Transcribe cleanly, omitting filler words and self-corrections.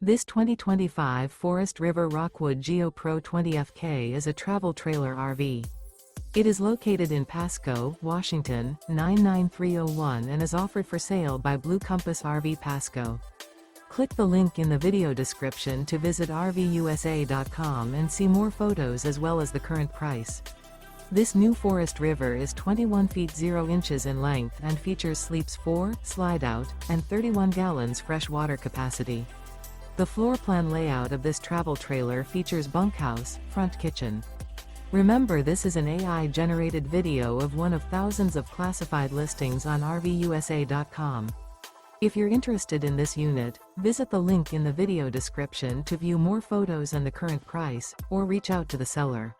This 2025 Forest River Rockwood Geo Pro 20FK is a travel trailer RV. It is located in Pasco, Washington, 99301 and is offered for sale by Blue Compass RV Pasco. Click the link in the video description to visit RVUSA.com and see more photos as well as the current price. This new Forest River is 21 feet 0 inches in length and features sleeps 4, slide-out, and 31 gallons fresh water capacity. The floor plan layout of this travel trailer features bunkhouse, front kitchen. Remember, this is an AI-generated video of one of thousands of classified listings on RVUSA.com. If you're interested in this unit, visit the link in the video description to view more photos and the current price, or reach out to the seller.